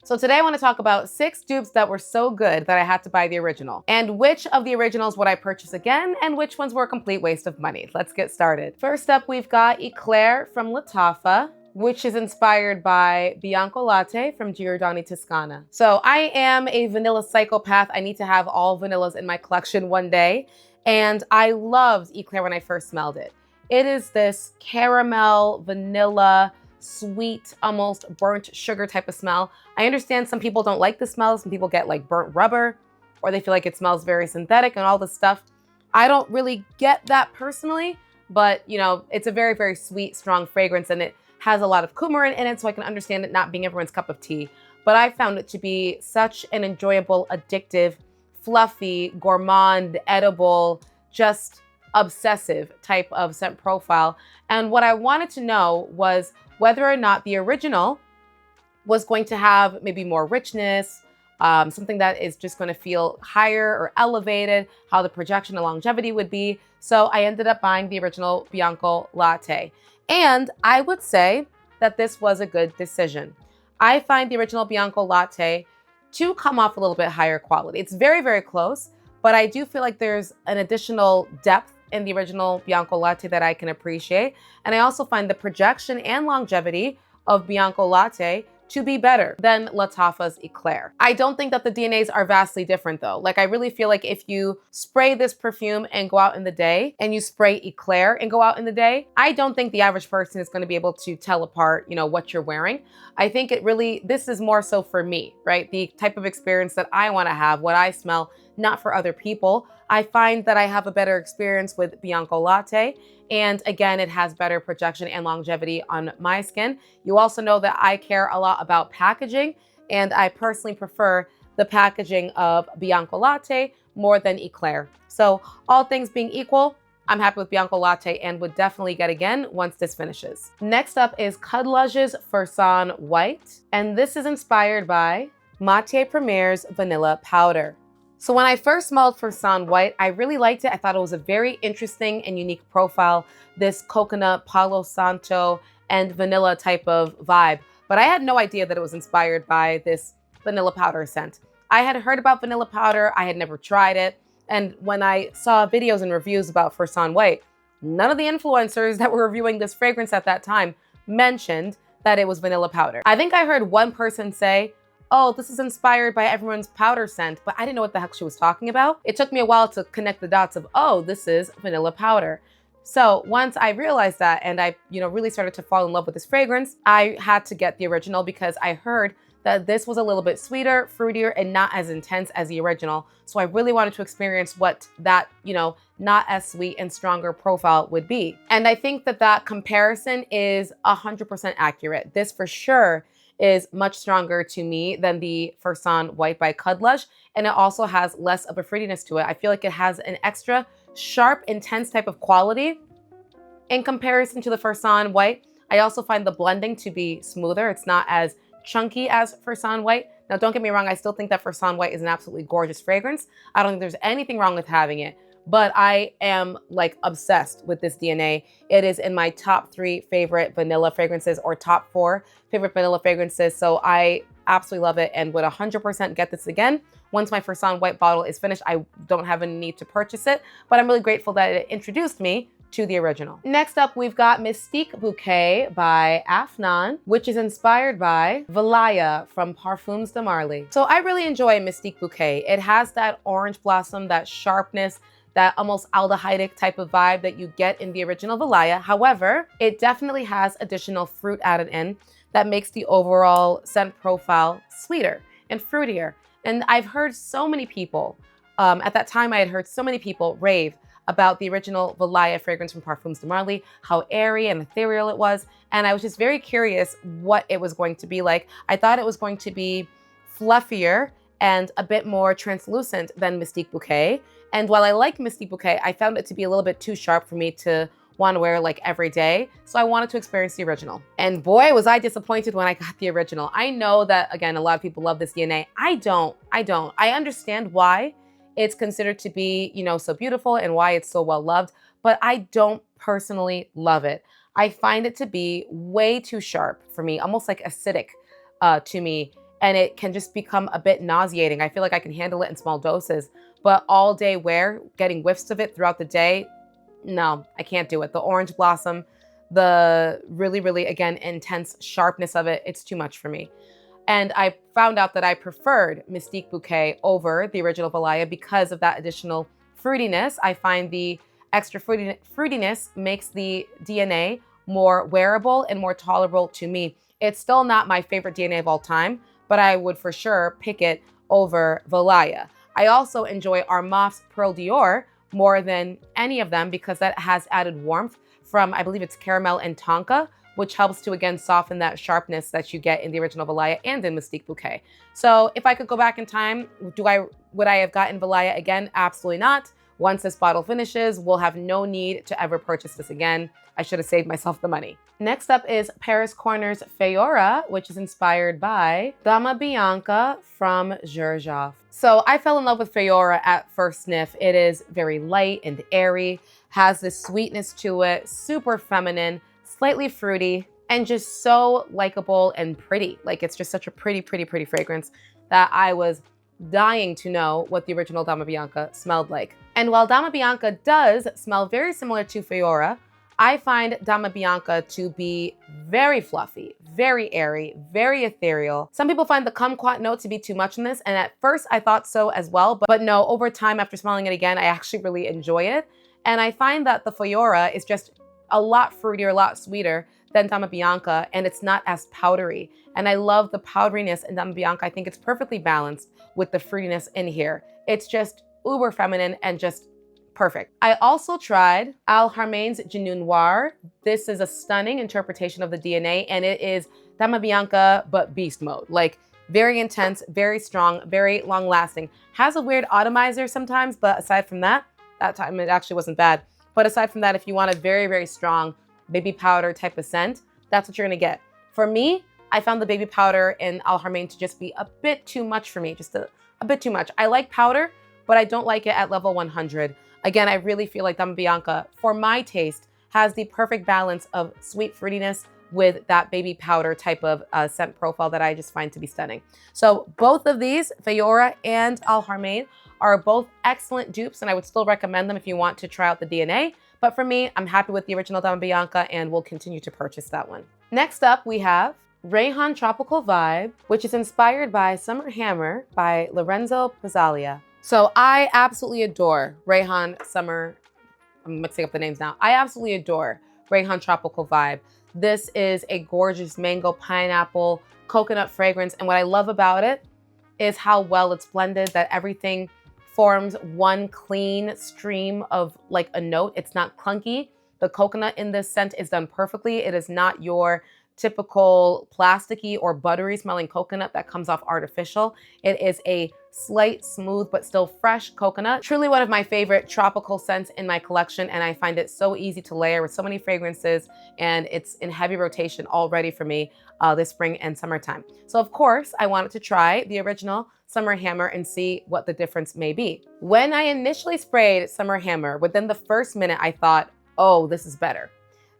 So today I want to talk about 6 dupes that were so good that I had to buy the original, and which of the originals would I purchase again, and which ones were a complete waste of money. Let's get started. First up, we've got Eclair from Lattafa, which is inspired by Bianco Latte from Giordani Toscana. So I am a vanilla psychopath. I need to have all vanillas in my collection one day, and I loved Eclair when I first smelled it. It is this caramel, vanilla, sweet, almost burnt sugar type of smell. I understand some people don't like the smell. Some people get like burnt rubber, or they feel like it smells very synthetic and all this stuff. I don't really get that personally, but you know, it's a very, very sweet, strong fragrance, and it has a lot of coumarin in it, so I can understand it not being everyone's cup of tea. But I found it to be such an enjoyable, addictive, fluffy, gourmand, edible, just obsessive type of scent profile. And what I wanted to know was whether or not the original was going to have maybe more richness, something that is just going to feel higher or elevated, how the projection and longevity would be. So I ended up buying the original Bianco Latte. And I would say that this was a good decision. I find the original Bianco Latte to come off a little bit higher quality. It's very, very close, but I do feel like there's an additional depth in the original Bianco Latte that I can appreciate. And I also find the projection and longevity of Bianco Latte to be better than Lattafa's Eclair. I don't think that the DNAs are vastly different though. Like I really feel like if you spray this perfume and go out in the day, and you spray Eclair and go out in the day, I don't think the average person is going to be able to tell apart, you know, what you're wearing. I think this is more so for me, right? The type of experience that I want to have, what I smell, not for other people. I find that I have a better experience with Bianco Latte. And again, it has better projection and longevity on my skin. You also know that I care a lot about packaging, and I personally prefer the packaging of Bianco Latte more than Eclair. So all things being equal, I'm happy with Bianco Latte and would definitely get again once this finishes. Next up is Cudluge's Fursan White, and this is inspired by Matier Premier's Vanilla Powder. So when I first smelled Fursan White, I really liked it. I thought it was a very interesting and unique profile, this coconut, Palo Santo, and vanilla type of vibe. But I had no idea that it was inspired by this vanilla powder scent. I had heard about vanilla powder. I had never tried it. And when I saw videos and reviews about Fursan White, none of the influencers that were reviewing this fragrance at that time mentioned that it was vanilla powder. I think I heard one person say, oh, this is inspired by everyone's powder scent, but I didn't know what the heck she was talking about. It took me a while to connect the dots of, oh, this is vanilla powder. So once I realized that and I, really started to fall in love with this fragrance, I had to get the original because I heard that this was a little bit sweeter, fruitier, and not as intense as the original. So I really wanted to experience what that, not as sweet and stronger profile would be. And I think that that comparison is 100% accurate. This for sure is much stronger to me than the Fursan White by Cudluge, and it also has less of a fruitiness to it. I feel like it has an extra sharp, intense type of quality in comparison to the Fursan White. I also find the blending to be smoother. It's not as chunky as Fursan White. Now, don't get me wrong, I still think that Fursan White is an absolutely gorgeous fragrance. I don't think there's anything wrong with having it, but I am like obsessed with this DNA. It is in my top 3 favorite vanilla fragrances, or top 4 favorite vanilla fragrances. So I absolutely love it and would 100% get this again. Once my Fursan White bottle is finished, I don't have any need to purchase it, but I'm really grateful that it introduced me to the original. Next up, we've got Mystique Bouquet by Afnan, which is inspired by Valaya from Parfums de Marly. So I really enjoy Mystique Bouquet. It has that orange blossom, that sharpness, that almost aldehydic type of vibe that you get in the original Valaya. However, it definitely has additional fruit added in that makes the overall scent profile sweeter and fruitier. And I've heard so many people, at that time I had heard so many people rave about the original Valaya fragrance from Parfums de Marly, how airy and ethereal it was. And I was just very curious what it was going to be like. I thought it was going to be fluffier and a bit more translucent than Mystique Bouquet. And while I like Mystique Bouquet, I found it to be a little bit too sharp for me to want to wear like every day. So I wanted to experience the original. And boy, was I disappointed when I got the original. I know that, again, a lot of people love this DNA. I don't. I understand why it's considered to be, so beautiful and why it's so well loved, but I don't personally love it. I find it to be way too sharp for me, almost like acidic to me. and it can just become a bit nauseating. I feel like I can handle it in small doses, but all day wear, getting whiffs of it throughout the day, no, I can't do it. The orange blossom, the really, really, again, intense sharpness of it, it's too much for me. And I found out that I preferred Mystique Bouquet over the original Valaya because of that additional fruitiness. I find the extra fruitiness makes the DNA more wearable and more tolerable to me. It's still not my favorite DNA of all time, but I would for sure pick it over Valaya. I also enjoy Armaf's Pearl Dior more than any of them because that has added warmth from, I believe it's caramel and tonka, which helps to, again, soften that sharpness that you get in the original Valaya and in Mystique Bouquet. So if I could go back in time, would I have gotten Valaya again? Absolutely not. Once this bottle finishes, we'll have no need to ever purchase this again. I should have saved myself the money. Next up is Paris Corner's Feora, which is inspired by Dama Bianca from Xerjoff. So I fell in love with Feora at first sniff. It is very light and airy, has this sweetness to it, super feminine, slightly fruity, and just so likable and pretty. Like, it's just such a pretty, pretty, pretty fragrance that I was dying to know what the original Dama Bianca smelled like. And while Dama Bianca does smell very similar to Feora, I find Dama Bianca to be very fluffy, very airy, very ethereal. Some people find the kumquat note to be too much in this, and at first I thought so as well, but no, over time after smelling it again, I actually really enjoy it. And I find that the Feora is just a lot fruitier, a lot sweeter than Dama Bianca, and it's not as powdery. And I love the powderiness in Dama Bianca. I think it's perfectly balanced with the fruitiness in here. It's just uber feminine and just perfect. I also tried Al Harmain's Genu Noir. This is a stunning interpretation of the DNA, and it is Dama Bianca, but beast mode. Like, very intense, very strong, very long lasting. Has a weird atomizer sometimes, but aside from that, that time it actually wasn't bad. But aside from that, if you want a very, very strong baby powder type of scent, that's what you're gonna get. For me, I found the baby powder in Al Harmain to just be a bit too much for me, just a bit too much. I like powder, but I don't like it at level 100. Again, I really feel like Dama Bianca, for my taste, has the perfect balance of sweet fruitiness with that baby powder type of scent profile that I just find to be stunning. So both of these, Feora and Al Harmain, are both excellent dupes, and I would still recommend them if you want to try out the DNA. But for me, I'm happy with the original Dama Bianca and will continue to purchase that one. Next up, we have Rayhan Tropical Vibe, which is inspired by Summer Hammer by Lorenzo Pizzalia. So I absolutely adore Rayhan Summer, I'm mixing up the names now. I absolutely adore Rayhan Tropical Vibe. This is a gorgeous mango, pineapple, coconut fragrance. And what I love about it is how well it's blended, that everything forms one clean stream of like a note. It's not clunky. The coconut in this scent is done perfectly. It is not your typical plasticky or buttery smelling coconut that comes off artificial. It is a slight, smooth, but still fresh coconut. Truly one of my favorite tropical scents in my collection, and I find it so easy to layer with so many fragrances, and it's in heavy rotation already for me this spring and summertime. So of course, I wanted to try the original Summer Hammer and see what the difference may be. When I initially sprayed Summer Hammer, within the first minute, I thought, oh, this is better.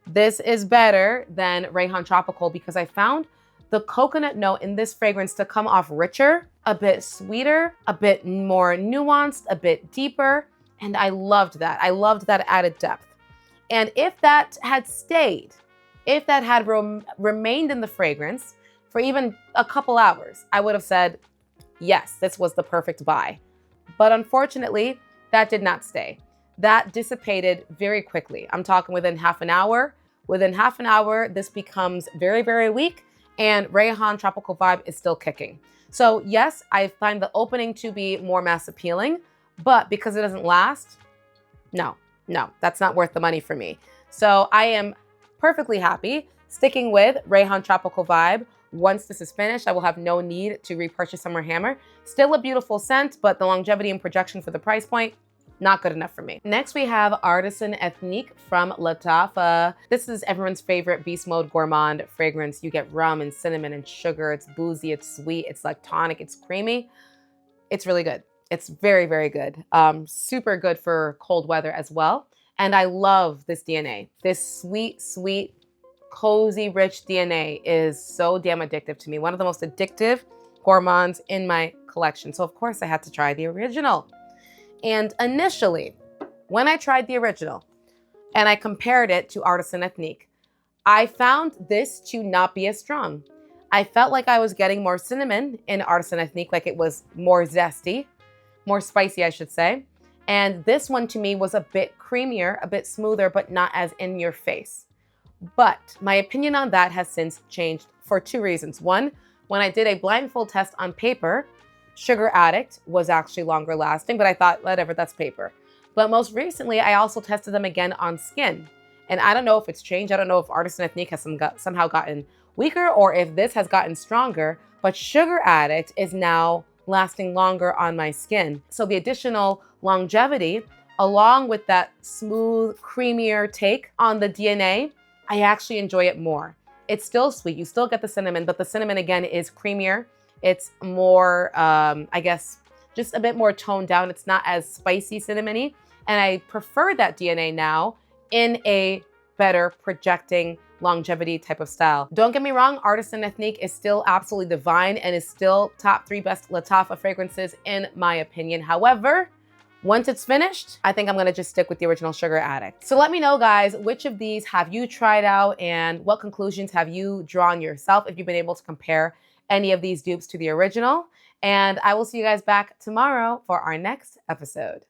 This is better than Rayhan Tropical because I found the coconut note in this fragrance to come off richer, a bit sweeter, a bit more nuanced, a bit deeper, and I loved that. I loved that added depth. And if that had stayed, if that had remained in the fragrance for even a couple hours, I would have said, yes, this was the perfect buy. But unfortunately, that did not stay. That dissipated very quickly. I'm talking within half an hour. Within half an hour, this becomes very, very weak, and Rayhan Tropical Vibe is still kicking. So yes, I find the opening to be more mass appealing, but because it doesn't last, no, that's not worth the money for me. So I am perfectly happy sticking with Rayhan Tropical Vibe. Once this is finished, I will have no need to repurchase Summer Hammer. Still a beautiful scent, but the longevity and projection for the price point, not good enough for me. Next, we have Artisan Ethnique from Lattafa. This is everyone's favorite beast mode gourmand fragrance. You get rum and cinnamon and sugar. It's boozy, it's sweet, it's lactonic, it's creamy. It's really good. It's very, very good. Super good for cold weather as well. And I love this DNA. This sweet, sweet, cozy, rich DNA is so damn addictive to me. One of the most addictive gourmands in my collection. So of course I had to try the original. And initially, when I tried the original and I compared it to Artisan Ethnique, I found this to not be as strong. I felt like I was getting more cinnamon in Artisan Ethnique, like it was more zesty, more spicy, I should say. And this one to me was a bit creamier, a bit smoother, but not as in your face. But my opinion on that has since changed for two reasons. One, when I did a blindfold test on paper, Sugar Addict was actually longer lasting, but I thought, whatever, that's paper. But most recently, I also tested them again on skin. And I don't know if it's changed. I don't know if Artisan Ethnique has somehow gotten weaker or if this has gotten stronger, but Sugar Addict is now lasting longer on my skin. So the additional longevity, along with that smooth, creamier take on the DNA, I actually enjoy it more. It's still sweet. You still get the cinnamon, but the cinnamon again is creamier. It's more, I guess, just a bit more toned down. It's not as spicy cinnamony. And I prefer that DNA now in a better projecting longevity type of style. Don't get me wrong, Artisan Ethnique is still absolutely divine and is still top 3 best Lattafa fragrances in my opinion. However, once it's finished, I think I'm gonna just stick with the original Sugar Addict. So let me know, guys, which of these have you tried out and what conclusions have you drawn yourself if you've been able to compare any of these dupes to the original. And I will see you guys back tomorrow for our next episode.